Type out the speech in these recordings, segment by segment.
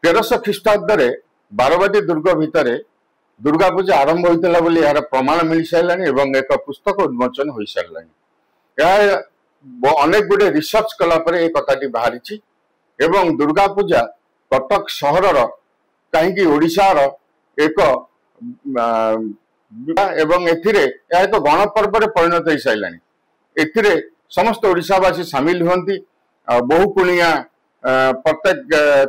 1300 ଖ୍ରୀଷ୍ଟାବ୍द बारवाटी दुर्ग भितर दुर्गा पूजा आरंभ होता बोली यार प्रमाण मिल सारा और एक पुस्तक उन्मोचन हो सारा अनेक गुड़े रिसर्च कलापर एक कथाटी बाहरी एवं दुर्गा पूजा कटक सहर कहीं ओडिशार एक एवं एक गणपर्व परिणत हो सारा एथिरे समस्त ओडिशावासी सामिल हुंती बहु कुणिया प्रत्येक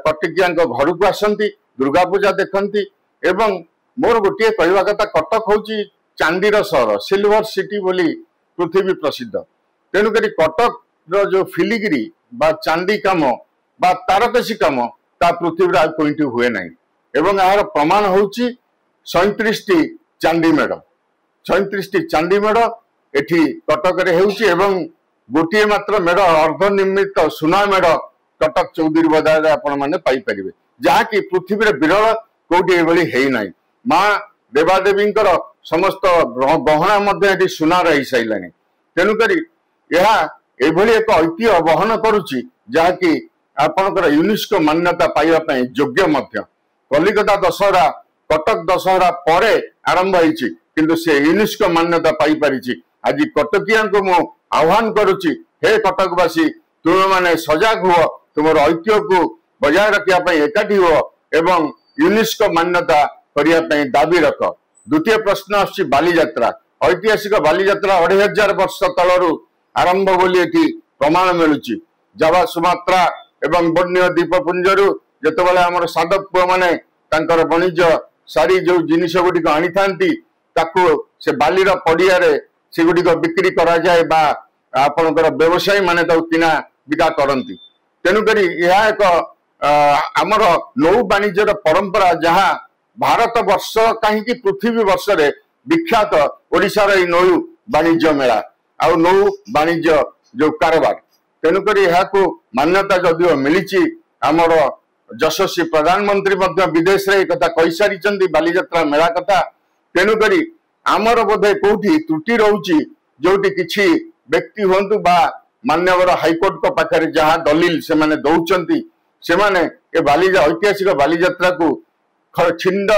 कटिकिया घर को आसती दुर्गा पूजा देखती एवं मोर गोटे कहवा कथा कटक हूँ चांदीर सहर सिल्वर सिटी बोली पृथ्वी प्रसिद्ध तेणुक कटक जो फिलिग्री बा चांदी कम बा तारकसी कम ता पृथ्वी आ कोई हुए ना एवं यार प्रमाण हूँ 37 चांदी मेढ़ 37 चांदी मेढ़ एठी कटक एवं गोटे मात्र मेढ़ अर्धनिर्मित सुना मेढ़ कटक चौधरी बजार आपण मैंने पाइपर जहाँकि पृथ्वी विरल कौटी है ना माँ देवादेवी समस्त गहना सुना रही सारा तेणुक यह एक ऐतिह्य बहन करुच्ची जहाँकि आपणकर यूनेस्को मान्यता पाइबापी योग्य कलिकता दशहरा कटक दशहरा पर आरंभ होती किंतु से यूनेस्को मान्यता पाई आज कटकिया को मु आह्वान करुच्ची हे कटकवासी तुम मैंने सजग हुआ तुम ऐतिह्य को बजाय रखा एकाठी हुआ एवं यूनेस्को मान्यता करने दाबी रख। द्वितीय प्रश्न आसी बालीजात्रा ऐतिहासिक बालीजात्रा 2500 वर्ष तलू आरंभ बोली प्रमाण मिलूची जावा सुमात्रा एवं बन्य द्वीपपुंजर जितेबाला आम साधक पुआ मैंने वाणिज्य सारी जो जिनिस गुड़िक आनी था से बालीर पड़िया से गुड़िक बिक्री करा जाए बा आपणकर व्यवसायी माने किना बिका करती तेणुक यह एक आमर नौ वाणिज्यर परंपरा जहाँ भारत वर्ष कहीं पृथ्वी वर्ष रे विख्यात ओडिशार नौ वाणिज्य मेला आ नौ वाणिज्य जो कारोबार तेणुक यहाँ मान्यता जदिव मिली आमर यशस्वी प्रधानमंत्री विदेश रे कथा कही सारी बालीजात्रा मेला कथा तेणुक आमर बोधे कौटी त्रुटि रोची जोटी किसी व्यक्ति हूँ बा मान्यवर हाइकोर्ट को पाखे जहाँ दलिल से माने दौरान से माने ए बालीजा ऐतिहासिक बालीजात्रा को छिंड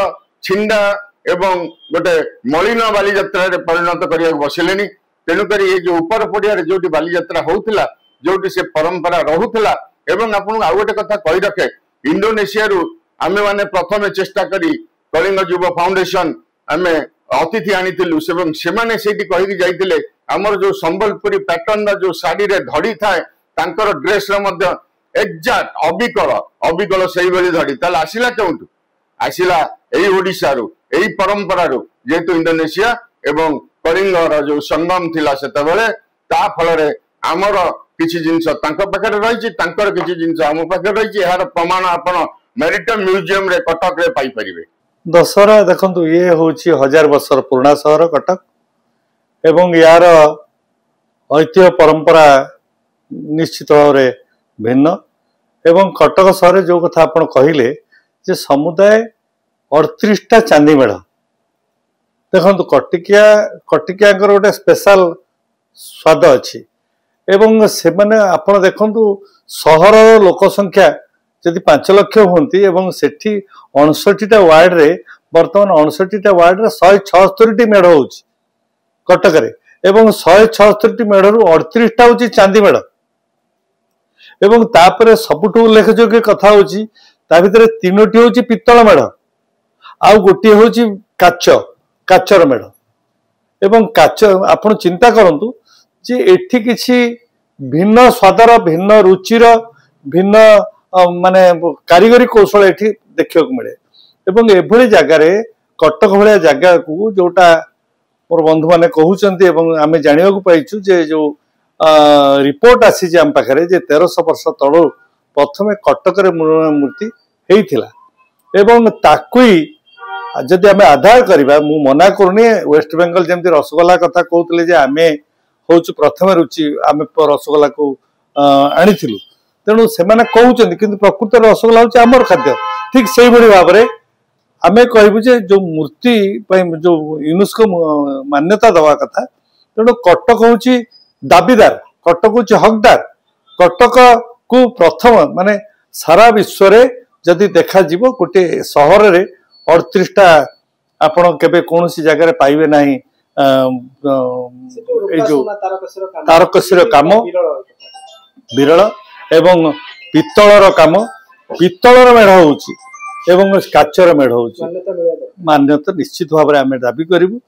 छिंडा एवं गोटे मलिन बालीजात्रा परिणत करने बसिले तेणुक ये जो उपर पड़िया जो बालीजात्रा होता जो से परंपरा रोला एवं आपन आउ गोटे कथा कही रखे इंडोनेशिया आमे माने प्रथम चेष्टा करी कलिंग युव फाउंडेशन आमे अतिथि आनी से कही जाइए आमर जो संबलपुरी पैटर्न जो साड़ी रे धड़ी थाए तांकर ड्रेस एक्जाक्ट अबिकल से धड़ी ताल आसला क्यों आसला यही ओडिशा यही परंपरा जेहेतु इंडोनेशिया एवं कलिंगर जो संगम थिला सेतबेले ता फल आमर किसी जिनस पाखे रही किसी जिनस आम पाखे रही यार प्रमाण आपन मेरिटाइम म्यूजियम रे कटक रे पाई परिबे। दशहरा देखंतु ये होची 1000 वर्षर पुराना सहर कटक एवं यार ऐतिह्य परंपरा निश्चित भाव भिन्न एवं कटक सहर जो कथा आपण कहले जे समुदाय 38टा चांदी मेढ़ देखो कटिकिया गोटे स्पेशल स्वाद अच्छी एवं से माने आपण देखंतु सहर लोक संख्या जदि 5 लाख होती एवं सेठी 59टा वार्ड रे वर्तमान 59टा वार्ड रे 176टी मेढ़ हो कटक रे एवं 176टी मेढ़ रु 38टा होची चांदी मेढ़ एवं तापरे सबुठु उल्लेखयोग्य कथा होची ता भितरे 3टी होची पित्तल मेढ़ आउ गोटे होची काचर मेढ़ एवं काच आपण चिंता करंतु जे एठी किछि भिन्न स्वादर भिन्न रुचिर भिन्न माने कारीगरी कौशल एठी देखियो मिले एवं एभली जगार कटक भाया जगह को जोटा मोर बंधु मैंने कहते आम जाना पाइचु जे जो रिपोर्ट आसी आम पाखे 1300 वर्ष तलू प्रथम कटक मूर्ति होता एवं ताकुई जदि आम आधार करवा मु मना करूनी वेस्ट बेंगल जमी रसगोल्ला कथा कहते आम हूँ प्रथम रुचि आम रसगोल्ला को आनी तेणु से कहते कि प्रकृत रसगोल्ला हूँ आमर खाद्य ठीक से भाव में आम कहूँ जो मूर्ति जो यूनेस्को मान्यता दवा कथा तेणु कटक हूँ दाबीदार कटक हूँ हकदार कटक को प्रथम माने सारा विश्व जदि देखा जीवो गोटे सहर रे 38टा आपण केबे कोनोसी जगह पाइबे नाही ए जो तारकसीर काम विरल एवं पित्तलर काम पित्तलर मेढ़ होउची एवं काचर मेढ़ होउची मान्यता निश्चित भाव में आम दाबी करूँ।